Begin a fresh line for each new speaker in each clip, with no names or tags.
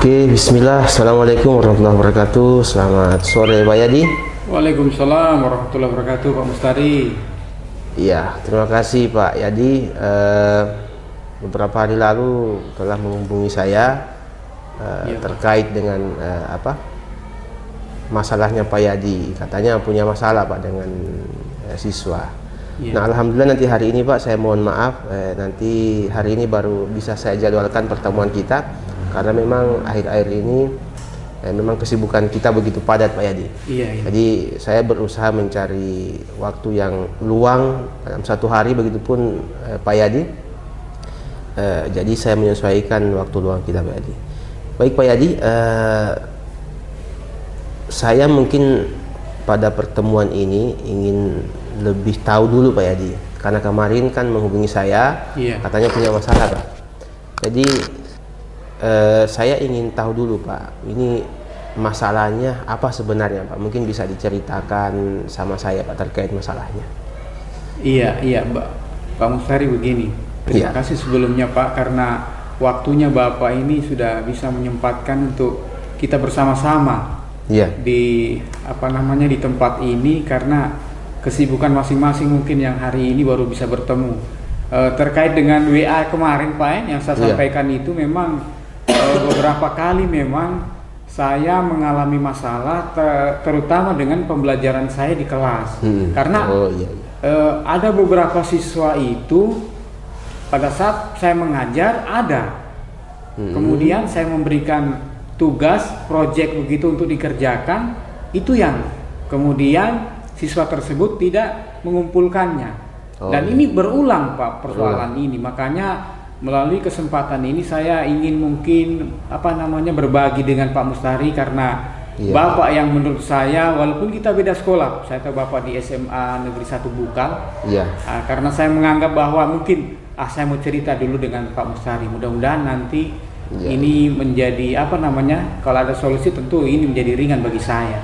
Oke, bismillah. Assalamualaikum warahmatullahi wabarakatuh. Selamat sore Pak Yadi.
Waalaikumsalam warahmatullahi wabarakatuh, Pak Mustari.
Iya, terima kasih Pak Yadi. Beberapa hari lalu telah menghubungi saya terkait dengan masalahnya Pak Yadi. Katanya punya masalah Pak dengan siswa. Nah, alhamdulillah nanti hari ini Pak, saya mohon maaf, nanti hari ini baru bisa saya jadwalkan pertemuan kita karena memang akhir-akhir ini memang kesibukan kita begitu padat Pak Yadi.
Iya.
Jadi saya berusaha mencari waktu yang luang dalam satu hari, begitupun Pak Yadi. Jadi saya menyesuaikan waktu luang kita Pak Yadi. Baik Pak Yadi, saya mungkin pada pertemuan ini ingin lebih tahu dulu Pak Yadi, karena kemarin kan menghubungi saya, katanya punya masalah Pak. Jadi saya ingin tahu dulu Pak, ini masalahnya apa sebenarnya Pak? Mungkin bisa diceritakan sama saya Pak terkait masalahnya.
Iya Pak Mustari, begini. Terima kasih sebelumnya Pak, karena waktunya Bapak ini sudah bisa menyempatkan untuk kita bersama-sama di di tempat ini, karena kesibukan masing-masing mungkin yang hari ini baru bisa bertemu. Terkait dengan WA kemarin Pak, yang saya sampaikan itu memang beberapa kali memang saya mengalami masalah terutama dengan pembelajaran saya di kelas. Karena ada beberapa siswa itu pada saat saya mengajar kemudian saya memberikan tugas proyek begitu untuk dikerjakan, itu yang kemudian siswa tersebut tidak mengumpulkannya. Dan ini berulang Pak persoalan ini. Makanya melalui kesempatan ini saya ingin mungkin berbagi dengan Pak Mustari, karena Bapak yang menurut saya, walaupun kita beda sekolah, saya tahu Bapak di SMA Negeri 1 Bukal. Karena saya menganggap bahwa mungkin saya mau cerita dulu dengan Pak Mustari. Mudah-mudahan nanti ini menjadi kalau ada solusi tentu ini menjadi ringan bagi saya.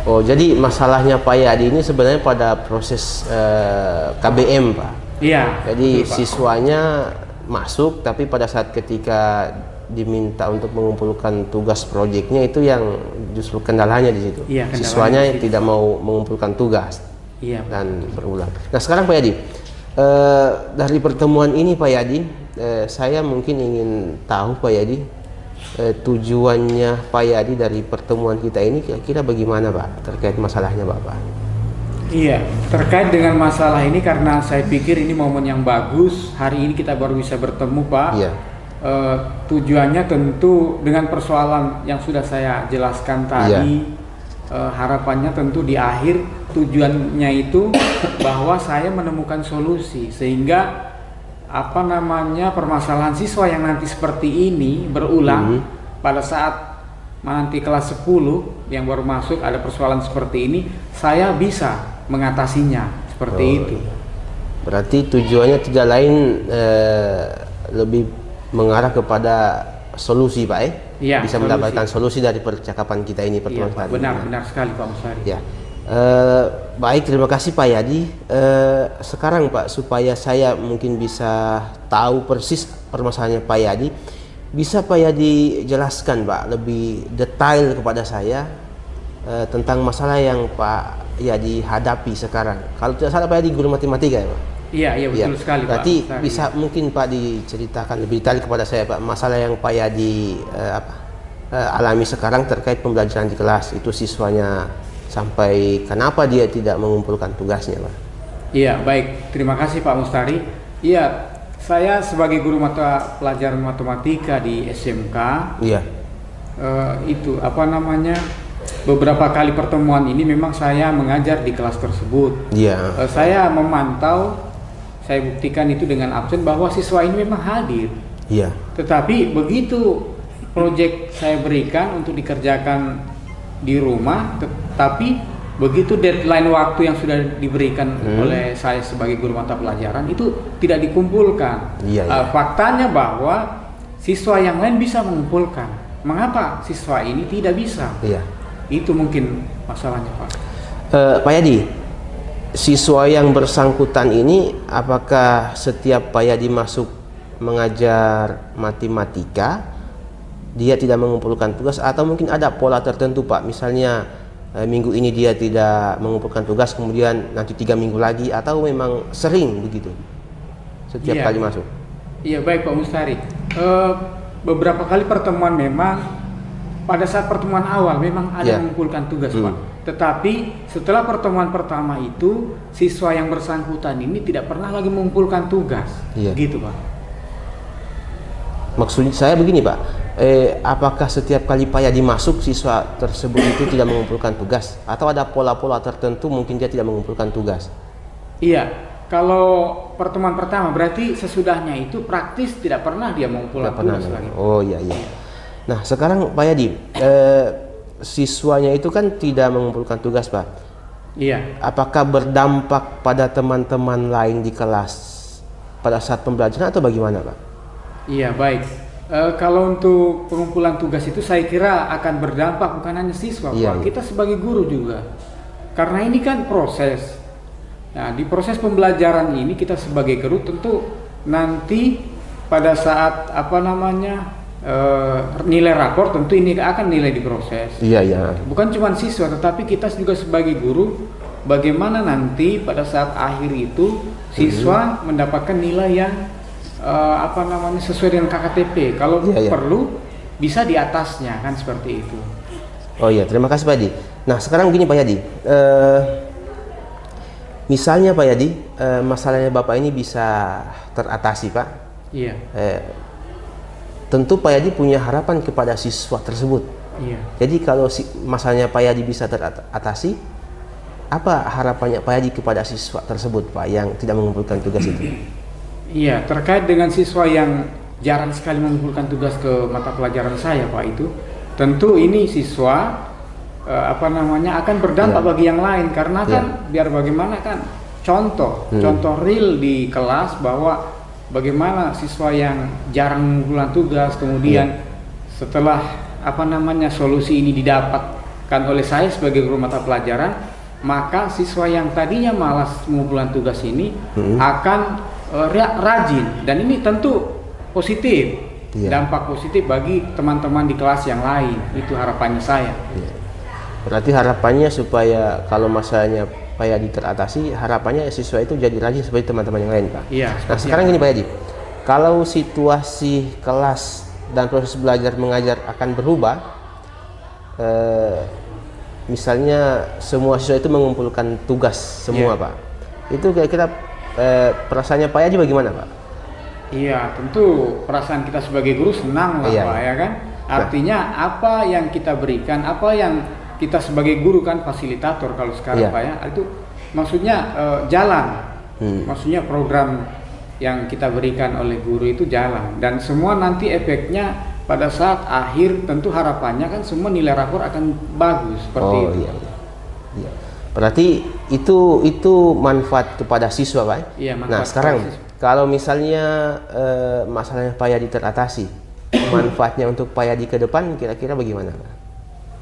Oh, jadi masalahnya Pak Yadi ini sebenarnya pada proses KBM Pak. Jadi betul, siswanya masuk, tapi pada saat ketika diminta untuk mengumpulkan tugas proyeknya, itu yang justru kendalanya di situ. Siswanya tidak mau mengumpulkan tugas dan berulang. Nah sekarang Pak Yadi, dari pertemuan ini Pak Yadi, saya mungkin ingin tahu Pak Yadi, tujuannya Pak Yadi dari pertemuan kita ini kira-kira bagaimana Pak terkait masalahnya Bapak?
Terkait dengan masalah ini, karena saya pikir ini momen yang bagus, hari ini kita baru bisa bertemu Pak. Tujuannya tentu dengan persoalan yang sudah saya jelaskan tadi. Harapannya tentu di akhir tujuannya itu bahwa saya menemukan solusi, sehingga permasalahan siswa yang nanti seperti ini berulang pada saat nanti kelas 10 yang baru masuk ada persoalan seperti ini, saya bisa mengatasinya seperti itu.
Berarti tujuannya tidak lain, lebih mengarah kepada solusi Pak bisa mendapatkan solusi dari percakapan kita ini, pertemuan tadi.
Benar sekali Pak Mustari.
Baik, terima kasih Pak Yadi. Sekarang Pak, supaya saya mungkin bisa tahu persis permasalahannya Pak Yadi, bisa Pak Yadi jelaskan Pak lebih detail kepada saya tentang masalah yang Pak Yadi hadapi sekarang. Kalau tidak salah Pak Yadi guru matematika ya Pak?
Iya betul sekali Pak.
Berarti bisa mungkin Pak diceritakan lebih detail kepada saya Pak, masalah yang Pak Yadi alami sekarang terkait pembelajaran di kelas, itu siswanya sampai kenapa dia tidak mengumpulkan tugasnya Pak?
Baik, terima kasih Pak Mustari. Saya sebagai guru mata pelajaran matematika di SMK, beberapa kali pertemuan ini memang saya mengajar di kelas tersebut. Saya memantau, saya buktikan itu dengan absen bahwa siswa ini memang hadir. Tetapi begitu proyek saya berikan untuk dikerjakan di rumah, tapi begitu deadline waktu yang sudah diberikan oleh saya sebagai guru mata pelajaran itu tidak dikumpulkan. Faktanya bahwa siswa yang lain bisa mengumpulkan. Mengapa siswa ini tidak bisa? Itu mungkin masalahnya Pak.
Pak Yadi, siswa yang bersangkutan ini apakah setiap Pak Yadi masuk mengajar matematika dia tidak mengumpulkan tugas, atau mungkin ada pola tertentu Pak, misalnya minggu ini dia tidak mengumpulkan tugas, kemudian nanti 3 minggu lagi, atau memang sering begitu setiap kali masuk?
Iya, baik Pak Mustari. Beberapa kali pertemuan memang pada saat pertemuan awal memang ada mengumpulkan tugas Pak. Tetapi setelah pertemuan pertama itu siswa yang bersangkutan ini tidak pernah lagi mengumpulkan tugas. Gitu Pak.
Maksud saya begini Pak, apakah setiap kali Pak Yadi masuk siswa tersebut itu tidak mengumpulkan tugas, atau ada pola-pola tertentu mungkin dia tidak mengumpulkan tugas?
Iya, kalau pertemuan pertama berarti sesudahnya itu praktis tidak pernah dia mengumpulkan tugas lagi.
Oh iya. Nah sekarang Pak Yadi, siswanya itu kan tidak mengumpulkan tugas Pak.
Iya.
Apakah berdampak pada teman-teman lain di kelas pada saat pembelajaran atau bagaimana Pak?
Iya, baik. Kalau untuk pengumpulan tugas itu saya kira akan berdampak bukan hanya siswa Pak, kita sebagai guru juga. Karena ini kan proses. Nah, di proses pembelajaran ini kita sebagai guru tentu nanti pada saat nilai rapor tentu ini akan nilai diproses.
Iya.
Bukan cuma siswa, tetapi kita juga sebagai guru bagaimana nanti pada saat akhir itu siswa mendapatkan nilai yang sesuai dengan KKTP. Kalau perlu bisa di atasnya, kan seperti itu.
Oh iya, terima kasih Pak Yadi. Nah sekarang begini Pak Yadi, misalnya Pak Yadi, masalahnya Bapak ini bisa teratasi Pak.
Iya.
Tentu Pak Yadi punya harapan kepada siswa tersebut.
Iya.
Jadi kalau masalahnya Pak Yadi bisa teratasi, apa harapannya Pak Yadi kepada siswa tersebut Pak yang tidak mengumpulkan tugas itu?
Iya, terkait dengan siswa yang jarang sekali mengumpulkan tugas ke mata pelajaran saya Pak, itu tentu ini siswa akan berdampak bagi yang lain, karena kan biar bagaimana kan contoh real di kelas bahwa bagaimana siswa yang jarang mengumpulkan tugas kemudian setelah solusi ini didapatkan oleh saya sebagai guru mata pelajaran, maka siswa yang tadinya malas mengumpulkan tugas ini akan rajin, dan ini tentu positif, dampak positif bagi teman-teman di kelas yang lain. Itu harapannya saya.
Berarti harapannya supaya kalau masalahnya Pak Yadi teratasi, harapannya siswa itu jadi rajin seperti teman-teman yang lain Pak.
Iya.
Nah sekarang gini Pak Yadi, kalau situasi kelas dan proses belajar mengajar akan berubah, misalnya semua siswa itu mengumpulkan tugas semua Pak, itu kira-kira perasaannya Pak Yadi bagaimana Pak?
Iya, tentu perasaan kita sebagai guru senang lah Pak, ya kan? Artinya apa yang kita berikan, apa yang kita sebagai guru kan fasilitator kalau sekarang Pak ya, itu maksudnya jalan, maksudnya program yang kita berikan oleh guru itu jalan, dan semua nanti efeknya pada saat akhir tentu harapannya kan semua nilai rapor akan bagus seperti itu.
Iya. Berarti itu manfaat kepada siswa Pak.
Iya, manfaat.
Nah sekarang kalau misalnya masalahnya Pak Yadi teratasi, manfaatnya untuk Pak Yadi ke depan kira-kira bagaimana Pak?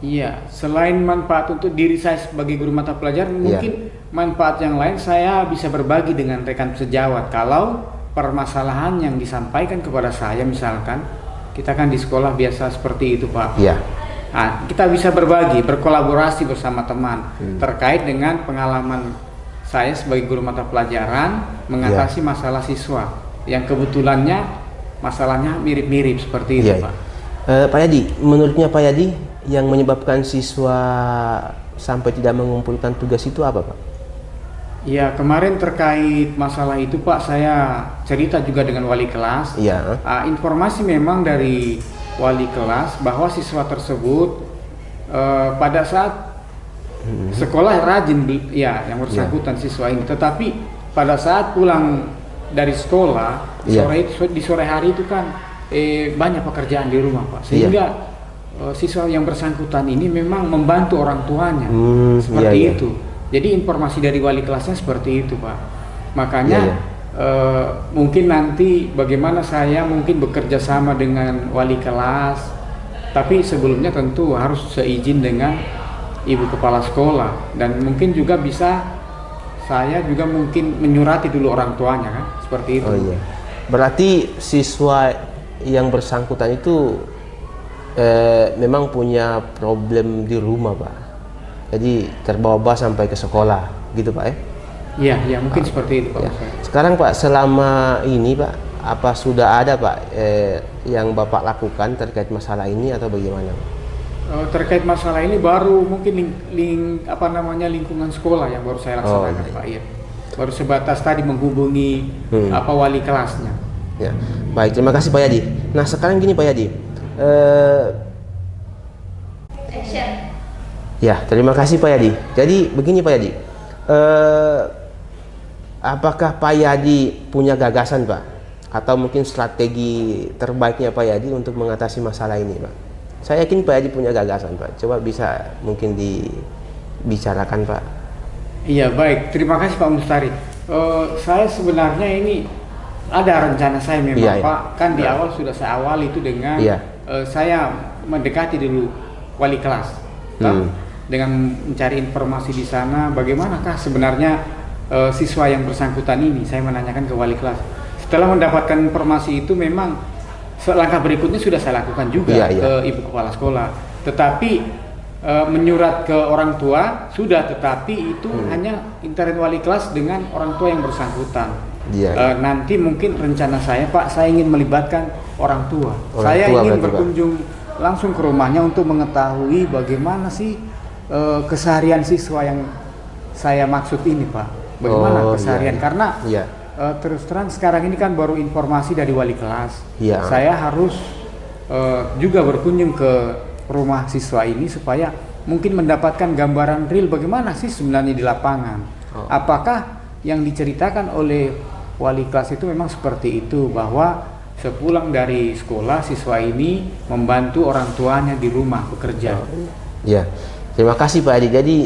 Iya, selain manfaat untuk diri saya sebagai guru mata pelajaran, mungkin manfaat yang lain saya bisa berbagi dengan rekan sejawat. Kalau permasalahan yang disampaikan kepada saya, misalkan kita kan di sekolah biasa seperti itu Pak.
Iya.
Nah, kita bisa berbagi, berkolaborasi bersama teman terkait dengan pengalaman saya sebagai guru mata pelajaran mengatasi masalah siswa yang kebetulannya masalahnya mirip-mirip seperti itu Pak.
Pak Yadi, menurutnya Pak Yadi yang menyebabkan siswa sampai tidak mengumpulkan tugas itu apa Pak?
Ya, kemarin terkait masalah itu Pak, saya cerita juga dengan wali kelas.
Iya.
Informasi memang dari wali kelas bahwa siswa tersebut pada saat sekolah rajin yang bersangkutan siswa ini, tetapi pada saat pulang dari sekolah di sore hari itu kan banyak pekerjaan di rumah Pak, sehingga siswa yang bersangkutan ini memang membantu orang tuanya seperti itu. Jadi informasi dari wali kelasnya seperti itu Pak. Makanya mungkin nanti bagaimana saya mungkin bekerja sama dengan wali kelas, tapi sebelumnya tentu harus seizin dengan ibu kepala sekolah, dan mungkin juga bisa saya juga mungkin menyurati dulu orang tuanya kan, seperti itu.
Berarti siswa yang bersangkutan itu memang punya problem di rumah Pak. Jadi terbawa-bawa sampai ke sekolah, gitu Pak ya?
Iya, ya mungkin seperti itu Pak.
Ya. Sekarang Pak, selama ini Pak, apa sudah ada Pak yang Bapak lakukan terkait masalah ini atau bagaimana?
Terkait masalah ini baru mungkin lingkungan sekolah yang baru saya laksanakan Pak. Iya. Baru sebatas tadi menghubungi wali kelasnya.
Ya, baik, terima kasih Pak Yadi. Nah sekarang gini Pak Yadi. Ya, terima kasih Pak Yadi. Jadi begini Pak Yadi. Apakah Pak Yadi punya gagasan Pak? Atau mungkin strategi terbaiknya Pak Yadi untuk mengatasi masalah ini Pak? Saya yakin Pak Yadi punya gagasan Pak. Coba bisa mungkin dibicarakan Pak.
Iya baik, terima kasih Pak Mustari. Saya sebenarnya ini ada rencana saya memang Pak. Kan di awal sudah saya awali itu dengan saya mendekati dulu wali kelas. Dengan mencari informasi di sana bagaimanakah sebenarnya siswa yang bersangkutan ini. Saya menanyakan ke wali kelas. Setelah mendapatkan informasi itu memang langkah berikutnya sudah saya lakukan juga ke ibu kepala sekolah. Tetapi menyurat ke orang tua sudah, tetapi itu hanya internet wali kelas dengan orang tua yang bersangkutan. Nanti mungkin rencana saya Pak, saya ingin melibatkan orang tua. Saya ingin berkunjung langsung ke rumahnya untuk mengetahui bagaimana sih keseharian siswa yang saya maksud ini Pak. Bagaimana keseharian, karena terus terang sekarang ini kan baru informasi dari wali kelas. Saya harus juga berkunjung ke rumah siswa ini supaya mungkin mendapatkan gambaran real bagaimana sih sebenarnya di lapangan. Apakah yang diceritakan oleh wali kelas itu memang seperti itu, bahwa sepulang dari sekolah siswa ini membantu orang tuanya di rumah bekerja.
Ya, terima kasih Pak Adi. Jadi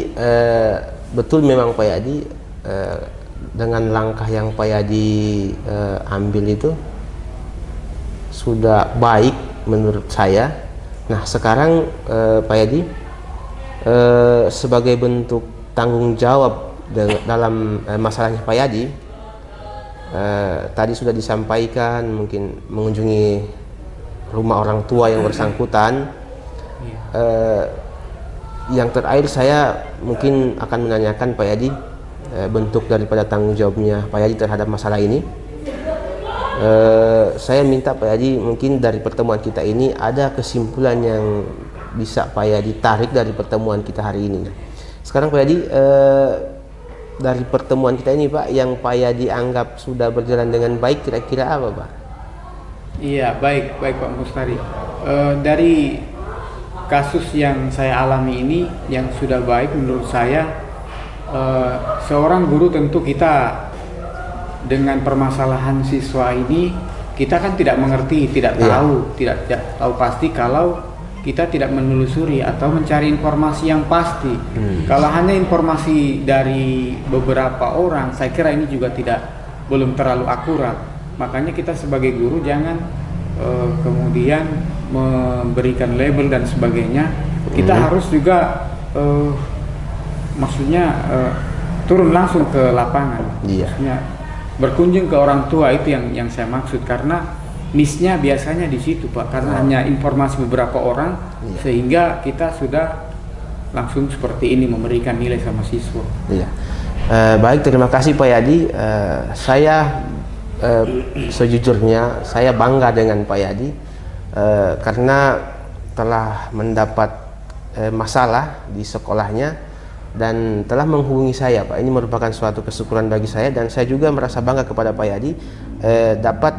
betul memang Pak Adi, dengan langkah yang Pak Yadi ambil itu sudah baik menurut saya. Nah sekarang Pak Yadi sebagai bentuk tanggung jawab dalam masalahnya Pak Yadi, tadi sudah disampaikan mungkin mengunjungi rumah orang tua yang bersangkutan. Yang terakhir saya mungkin akan menanyakan Pak Yadi, bentuk daripada tanggung jawabnya Pak Yadi terhadap masalah ini. Saya minta Pak Yadi mungkin dari pertemuan kita ini ada kesimpulan yang bisa Pak Yadi tarik dari pertemuan kita hari ini. Sekarang Pak Yadi, dari pertemuan kita ini Pak, yang Pak Yadi anggap sudah berjalan dengan baik, kira-kira apa Pak?
Iya baik Pak Mustari. Dari kasus yang saya alami ini yang sudah baik menurut saya, seorang guru tentu kita dengan permasalahan siswa ini kita kan tidak mengerti, tidak tahu pasti kalau kita tidak menelusuri atau mencari informasi yang pasti. Kalau hanya informasi dari beberapa orang, saya kira ini juga belum terlalu akurat. Makanya kita sebagai guru jangan kemudian memberikan label dan sebagainya. Kita harus juga maksudnya turun langsung ke lapangan, maksudnya berkunjung ke orang tua. Itu yang saya maksud, karena niche-nya biasanya di situ Pak, karena hanya informasi beberapa orang sehingga kita sudah langsung seperti ini memberikan nilai sama siswa.
Baik, terima kasih Pak Yadi. Saya sejujurnya saya bangga dengan Pak Yadi karena telah mendapat masalah di sekolahnya dan telah menghubungi saya Pak. Ini merupakan suatu kesyukuran bagi saya, dan saya juga merasa bangga kepada Pak Yadi dapat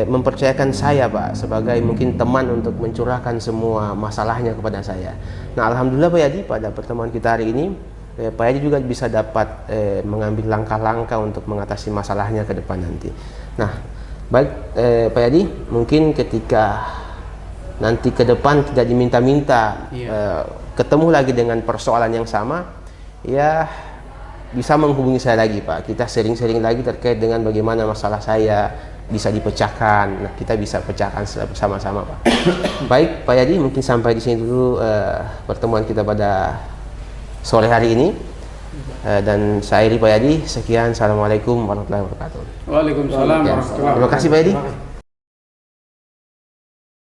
mempercayakan saya Pak sebagai mungkin teman untuk mencurahkan semua masalahnya kepada saya. Nah alhamdulillah Pak Yadi, pada pertemuan kita hari ini Pak Yadi juga bisa dapat mengambil langkah-langkah untuk mengatasi masalahnya ke depan nanti. Nah baik Pak Yadi, mungkin ketika nanti ke depan tidak diminta-minta ketemu lagi dengan persoalan yang sama, ya bisa menghubungi saya lagi Pak. Kita sering-sering lagi terkait dengan bagaimana masalah saya bisa dipecahkan. Nah kita bisa pecahkan bersama-sama Pak. Baik Pak Yadi, mungkin sampai di sini dulu pertemuan kita pada sore hari ini. Dan saya Iri Pak Yadi, sekian. Assalamualaikum warahmatullahi wabarakatuh.
Waalaikumsalam warahmatullahi wabarakatuh.
Terima kasih Pak Yadi.